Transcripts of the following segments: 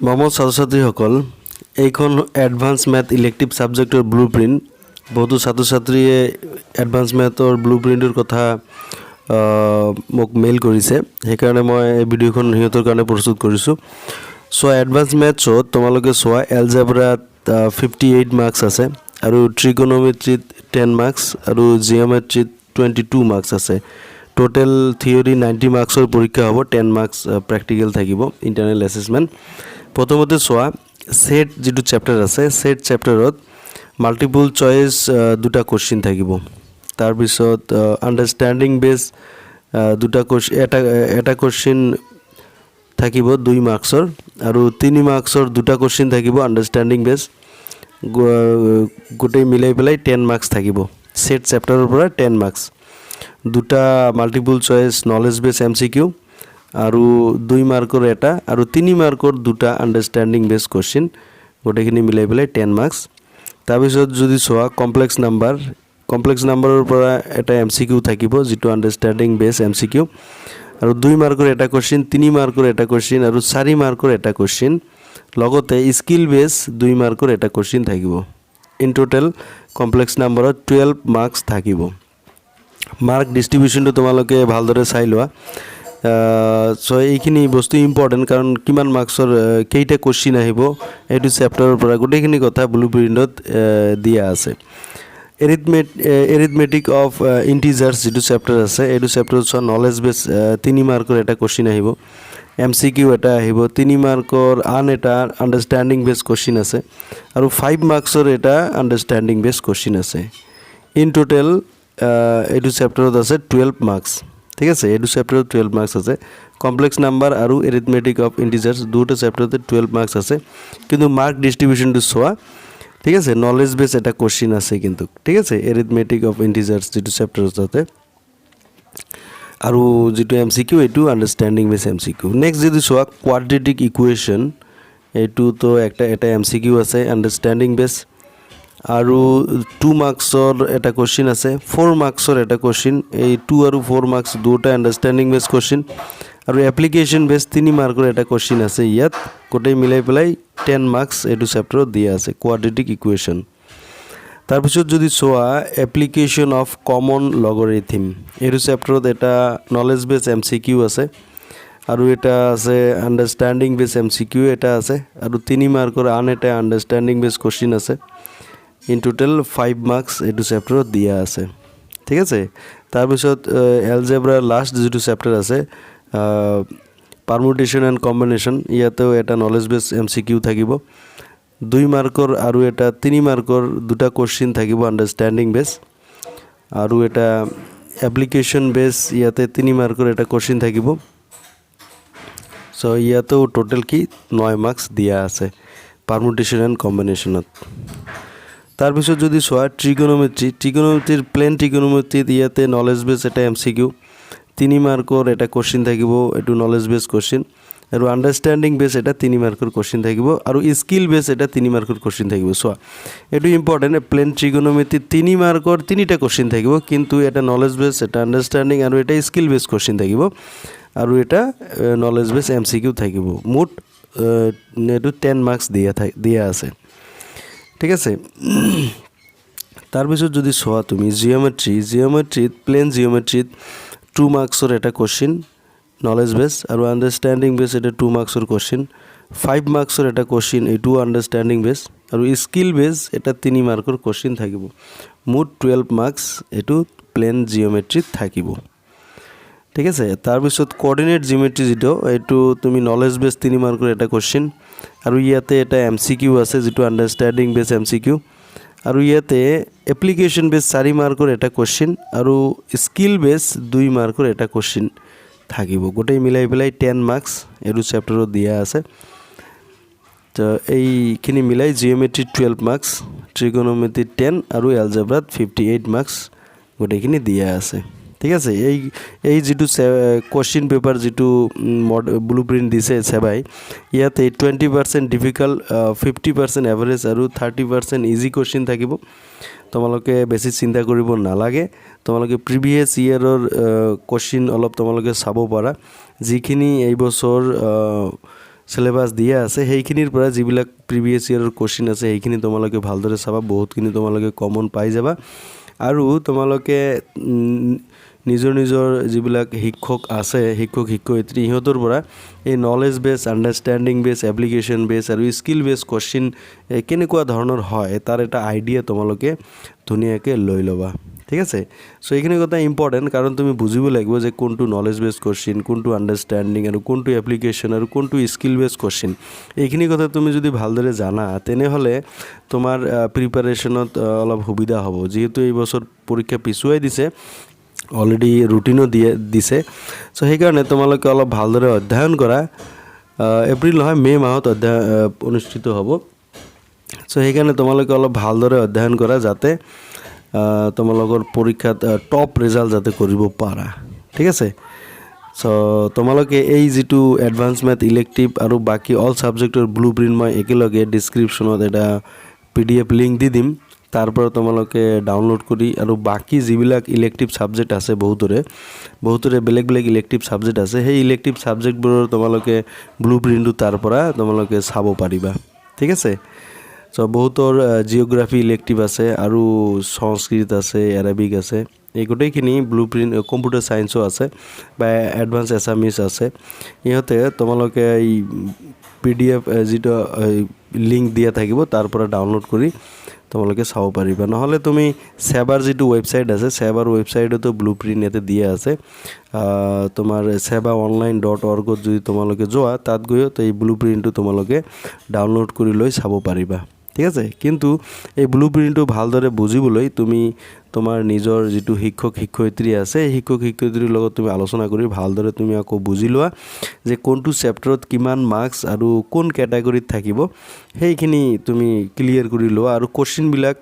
মৰমৰ ছাত্ৰ ছাত্ৰীসকল, এইখন এডভান্স মেথ ইলেক্টিভ ছাবজেক্টৰ ব্লু প্ৰিণ্ট। বহুতো ছাত্ৰ ছাত্ৰীয়ে এডভান্স মেথৰ ব্লু প্ৰিণ্টৰ কথা মোক মেইল কৰিছে, সেইকাৰণে মই এই ভিডিঅ'খন সিহঁতৰ কাৰণে প্ৰস্তুত কৰিছোঁ। চোৱা, এডভান্স মেথছত তোমালোকে চোৱা, এলজেব্ৰাত 58 মাৰ্কছ আছে, আৰু ট্ৰিগন'মেট্ৰিত 10 মাৰ্কছ, আৰু জিঅ'মেট্ৰিত 22 মাৰ্কছ আছে। টোটেল থিয়ৰী 90 মাৰ্কছৰ পৰীক্ষা হ'ব, 10 মাৰ্কছ প্ৰেক্টিকেল থাকিব, ইণ্টাৰনেল এছেছমেণ্ট। প্ৰথমতে চোৱা, সেট যিটো চেপ্টাৰ আছে, সেট চেপ্টাৰত মাল্টিপল চইচ দুটা কুৱেশ্যন থাকিব। তাৰপিছত আণ্ডাৰষ্টেণ্ডিং বেছ দুটা এটা কুৱেশ্যন থাকিব 2 মাৰ্কছৰ, আৰু 3 মাৰ্কছৰ দুটা কুৱেশ্যন থাকিব আণ্ডাৰষ্টেণ্ডিং বেছ। গোটেই মিলাই পেলাই 10 মাৰ্কছ থাকিব। সেট চেপ্টাৰৰ পৰা 10 মাৰ্কছ, দুটা মাল্টিপল চইচ নলেজ বেছ MCQ, আৰু 2 মাৰ্কৰ এটা, আৰু 3 মাৰ্কৰ দুটা আণ্ডাৰষ্টেণ্ডিং বেছ কুৱেশ্যন, গোটেইখিনি মিলাই পেলাই 10 মাৰ্কছ। তাৰপিছত যদি চোৱা, কমপ্লেক্স নাম্বাৰৰ পৰা এটা MCQ থাকিব, যিটো আণ্ডাৰষ্টেণ্ডিং বেছ MCQ, আৰু 2 মাৰ্কৰ এটা কুৱেশ্যন, 3 মাৰ্কৰ এটা কুৱেশ্যন, আৰু 4 মাৰ্কৰ এটা কুৱেশ্যন, লগতে স্কিল বেছ 2 মাৰ্কৰ এটা কুৱেশ্যন থাকিব। ইন টোটেল কমপ্লেক্স নাম্বাৰত 12 মাৰ্কছ থাকিব। মাৰ্ক ডিষ্ট্ৰিবিউশ্যনটো তোমালোকে ভালদৰে চাই লোৱা। চ' এইখিনি বস্তু ইম্পৰ্টেণ্ট, কাৰণ কিমান মাৰ্কছৰ কেইটা কুৱেশ্যন আহিব এইটো চেপ্টাৰৰ পৰা গোটেইখিনি কথা ব্লু প্ৰিণ্টত দিয়া আছে। এৰিথমেটিক অফ ইণ্টিজাৰ্ছ যিটো চেপ্টাৰ আছে, এইটো চেপ্টাৰত চোৱা, নলেজ বেছ 3 মাৰ্কৰ এটা কুৱেশ্যন আহিব, MCQ এটা আহিব, 3 মাৰ্কৰ আন এটা আণ্ডাৰষ্টেণ্ডিং বেছ কুৱেশ্যন আছে, আৰু 5 মাৰ্কছৰ এটা আণ্ডাৰষ্টেণ্ডিং বেছ কুৱেশ্যন আছে। ইন টোটেল এইটো চেপ্টাৰত আছে 12 মাৰ্কছ। ঠিক আছে, এইটো চেপ্টাৰত 12 মাৰ্কছ আছে। কমপ্লেক্স নাম্বাৰ আৰু এৰিথমেটিক অফ ইণ্টিজাৰ্ছ দুটা চেপ্টাৰতে 12 মাৰ্কছ আছে, কিন্তু মাৰ্ক ডিষ্ট্ৰিবিউশ্যনটো চোৱা। ঠিক আছে, নলেজ বেছ এটা কুৱেশ্যন আছে কিন্তু, ঠিক আছে, এৰিথমেটিক অফ ইণ্টিজাৰ্ছ যিটো চেপ্টাৰত আছে, আৰু যিটো MCQ এইটো আণ্ডাৰষ্টেণ্ডিং বেছ MCQ। নেক্সট যদি চোৱা, কোৱাড্ৰেটিক ইকুৱেশ্যন, এইটোতো এটা MCQ আছে, আণ্ডাৰষ্টেণ্ডিং বেছ, আৰু 2 মাৰ্কছৰ এটা কুৱেশ্যন আছে, 4 মাৰ্কছৰ এটা কুৱেশ্যন। এই 2 আৰু 4 মাৰ্কছ দুটা আণ্ডাৰষ্টেণ্ডিং বেছ কুৱেশ্যন, আৰু এপ্লিকেশ্যন বেছ 3 মাৰ্কৰ এটা কুৱেশ্যন আছে। ইয়াত গোটেই মিলাই পেলাই 10 মাৰ্কছ এইটো চেপ্টাৰত দিয়া আছে, কোৱাড্ৰেটিক ইকুৱেশ্যন। তাৰপিছত যদি চোৱা, এপ্লিকেশ্যন অফ কমন লগাৰিথম, এইটো চেপ্টাৰত এটা নলেজ বেছ MCQ আছে, আৰু এটা আছে আণ্ডাৰষ্টেণ্ডিং বেছ MCQ এটা আছে, আৰু 3 মাৰ্কৰ আন এটা আণ্ডাৰষ্টেণ্ডিং বেছ কুৱেশ্যন আছে। ইন টোটেল 5 মাৰ্কছ এইটো চেপ্টাৰত দিয়া আছে। ঠিক আছে, তাৰপিছত এলজেব্ৰাৰ লাষ্ট যিটো চেপ্টাৰ আছে, পাৰমুটেশ্যন এণ্ড কম্বিনেশ্যন, ইয়াতেও এটা নলেজ বেছ MCQ থাকিব, 2 মাৰ্কৰ আৰু এটা 3 মাৰ্কৰ দুটা কুৱেশ্যন থাকিব আণ্ডাৰষ্টেণ্ডিং বেছ, আৰু এটা এপ্লিকেশ্যন বেছ, ইয়াতে 3 মাৰ্কৰ এটা কুৱেশ্যন থাকিব। চ' ইয়াতেও টোটেল কি 9 মাৰ্কছ দিয়া আছে পাৰমুটেশ্যন এণ্ড কম্বিনেশ্যনত। তাৰপিছত যদি চোৱা, ট্ৰিগন'মেট্ৰিৰ প্লেন ট্ৰিগন'মেট্ৰিত ইয়াতে নলেজ বেছ এটা MCQ, 3 মাৰ্কৰ এটা কুৱেশ্যন থাকিব, এইটো নলেজ বেছ কুৱেশ্যন, আৰু আণ্ডাৰষ্টেণ্ডিং বেছ এটা 3 মাৰ্কৰ কুৱেশ্যন থাকিব, আৰু স্কিল বেছ এটা 3 মাৰ্কৰ কুৱেশ্যন থাকিব। চোৱা, এইটো ইম্পৰ্টেণ্ট, প্লেন ট্ৰিগন'মেট্ৰিত 3 মাৰ্কৰ 3টা কুৱেশ্যন থাকিব, কিন্তু এটা নলেজ বেছ, এটা আণ্ডাৰষ্টেণ্ডিং, আৰু এটা স্কিল বেছ কুৱেশ্যন থাকিব, আৰু এটা নলেজ বেছ MCQ থাকিব। মুঠ এইটো 10 মাৰ্কছ দিয়া আছে। ঠিক আছে, তাৰপিছত যদি চোৱা তুমি জিঅ'মেট্ৰিত প্লেন জিঅ'মেট্ৰিত 2 মাৰ্কছৰ এটা কুৱেশ্যন নলেজ বেছ, আৰু আণ্ডাৰষ্টেণ্ডিং বেছ এটা 2 মাৰ্কছৰ কুৱেশ্যন, 5 মাৰ্কছৰ এটা কুৱেশ্যন, এইটো আণ্ডাৰষ্টেণ্ডিং বেছ, আৰু স্কিল বেছ এটা 3 মাৰ্কৰ কুৱেশ্যন থাকিব। মুঠ 12 মাৰ্কছ এইটো প্লেন জিঅ'মেট্ৰিত থাকিব। ঠিক আছে, তাৰপিছত কোঅৰ্ডিনেট জিঅ'মেট্ৰি যিটো, এইটো তুমি নলেজ বেছ 3 মাৰ্কৰ এটা কুৱেশ্যন, আৰু ইয়াতে এটা MCQ আছে, যিটো আণ্ডাৰষ্টেণ্ডিং বেছ MCQ, আৰু ইয়াতে এপ্লিকেশ্যন বেছ 4 মাৰ্কৰ এটা কুৱেশ্যন, আৰু স্কিল বেছ 2 মাৰ্কৰ এটা কুৱেশ্যন থাকিব। গোটেই মিলাই পেলাই 10 মাৰ্কছ এইটো চেপ্টাৰত দিয়া আছে। তো এইখিনি মিলাই জিঅ'মেট্ৰিত 12 মাৰ্কছ, ট্ৰিগন'মেট্ৰিত 10, আৰু এলজেব্ৰাত 58 মাৰ্কছ গোটেইখিনি দিয়া আছে। ঠিক আছে, এই যিটো কুৱেশ্যন পেপাৰ যিটো ব্লু প্ৰিণ্ট দিছে চেবাই, ইয়াতে 20% ডিফিকাল্ট, 50% এভাৰেজ, আৰু 30% ইজি কুৱেশ্যন থাকিব। তোমালোকে বেছি চিন্তা কৰিব নালাগে, তোমালোকে প্ৰিভিয়াছ ইয়েৰৰ কুৱেশ্যন অলপ তোমালোকে চাব পাৰা, যিখিনি এই বছৰ সিলেবাছ দিয়া আছে সেইখিনিৰ পৰা যিবিলাক প্ৰিভিয়াছ ইয়াৰৰ কোৱেশ্চন আছে সেইখিনি তোমালোকে ভালদৰে চাবা বহুতখিনি তোমালোকে কমন পাই যাবা আৰু তোমালোকে নিজৰ যিবিলাক শিক্ষক আছে শিক্ষক শিক্ষয়িত্ৰী ইহঁতৰ পৰা এই নলেজ বেছ আণ্ডাৰষ্টেণ্ডিং বেছ এপ্লিকেশ্যন বেছ আৰু স্কিল বেছ কোৱেশ্চন কেনেকুৱা ধৰণৰ হয় তাৰ এটা আইডিয়া তোমালোকে ধুনীয়াকৈ লৈ ল'বা ঠিক আছে সো এইখিনি কথা ইম্পৰ্টেণ্ট কাৰণ তুমি বুজিব লাগিব যে কোনটো নলেজ বেছ কোৱেশ্চন কোনটো আণ্ডাৰষ্টেণ্ডিং আৰু কোনটো এপ্লিকেশ্যন আৰু কোনটো স্কিল বেছ কোৱেশ্চন এইখিনি কথা তুমি যদি ভালদৰে জানা তেনেহ'লে তোমাৰ প্ৰিপাৰেশ্যনত অলপ সুবিধা হ'ব যিহেতু এই বছৰ পৰীক্ষা পিছুৱাই দিছে অলৰেডি ৰুটিনো দিছে সো সেইকাৰণে তোমালোকে অলপ ভালদৰে অধ্যয়ন কৰা এপ্ৰিল নহয় মে মাহত অনুষ্ঠিত হ'ব সো সেইকাৰণে তোমালোকে অলপ ভালদৰে অধ্যয়ন কৰা যাতে তোমালোকৰ পৰীক্ষাত টপ ৰিজাল্ট যাতে কৰিব পাৰা ঠিক আছে সো তোমালোকে এই যিটো এডভান্স মেথ ইলেক্টিভ আৰু বাকি অল সাবজেক্টৰ ব্লুপ্ৰিন্ট মই একেলগে ডেসক্ৰিপশ্যনত এটা PDF লিংক দি দিম তাৰ পৰা তোমালোকে ডাউনলোড কৰি আৰু বাকি যিবিলাক ইলেক্টিভ সাবজেক্ট আছে বহুতৰে বেলেগ ইলেক্টিভ সাবজেক্ট আছে সেই ইলেক্টিভ সাবজেক্টবোৰৰ তোমালোকে ব্লুপ্ৰিন্টটো তাৰ পৰা তোমালোকে চাব পাৰিবা ঠিক আছে সো বহুতৰ জিওগ্ৰাফি ইলেক্টিভ আছে আৰু সংস্কৃত আছে এৰাবিক আছে এই গোটেইখিনি ব্লুপ্ৰিন্ট কম্পিউটাৰ সায়েন্সও আছে বা এডভান্স এছামিছ আছে ইহঁতে তোমালোকে এই PDF যেটা লিংক দিয়া থাকিব তাৰ পৰা ডাউনলোড কৰি তোমালোকে চাব পাৰিবা নহলে তুমি সেবাৰ যেটো ওয়েবসাইট আছে সেবাৰ ওয়েবসাইটতো ব্লুপ্ৰিন্ট এতে দিয়া আছে তোমাৰ sebaonline.org যদি তোমালোকে যোৱা তাত গৈ এই ব্লুপ্ৰিন্টটো তোমালোকে ডাউনলোড কৰি লৈ চাব পাৰিবা ঠিক আছে কিন্তু এই ব্লুপ্ৰিন্টটো ভালদৰে বুজিবলৈ তুমি তোমাৰ নিজৰ যেটো শিক্ষক শিক্ষয়িত্ৰী আছে শিক্ষক শিক্ষয়িত্ৰীৰ লগত তুমি আলোচনা কৰি ভালদৰে তুমি আকৌ বুজি লোৱা যে কোনটো চেপ্টাৰত কিমান মাৰ্কস আৰু কোন ক্যাটাগৰীত থাকিব সেইখিনি তুমি ক্লিয়াৰ কৰি লোৱা আৰু কোৱেশ্চন বিলাক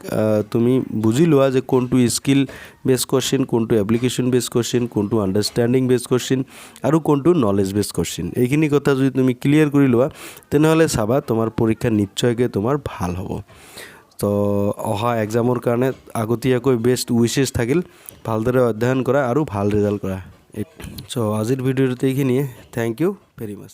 তুমি বুজি লোৱা যে কোনটো স্কিল বেস কোৱেশ্চন কোনটো এপ্লিকেশ্যন বেস কোৱেশ্চন কোনটো আণ্ডাৰষ্টেণ্ডিং বেস কোৱেশ্চন আৰু কোনটো নলেজ বেস কোৱেশ্চন এইখিনি কথা যদি তুমি ক্লিয়াৰ কৰি লোৱা তেনেহলে চাবা তোমাৰ পৰীক্ষা নিশ্চয়কৈ তোমাৰ ভাল হ'ব তো অহা এক্সামৰ কাৰণে আগতীয়াকৈ বেষ্ট উইশেছ থাকিল ভালদৰে অধ্যয়ন কৰা আৰু ভাল ৰিজাল্ট কৰা সো আজিৰ ভিডিঅ'টো এইখিনিয়ে থ্যাংক ইউ ভেৰি মাছ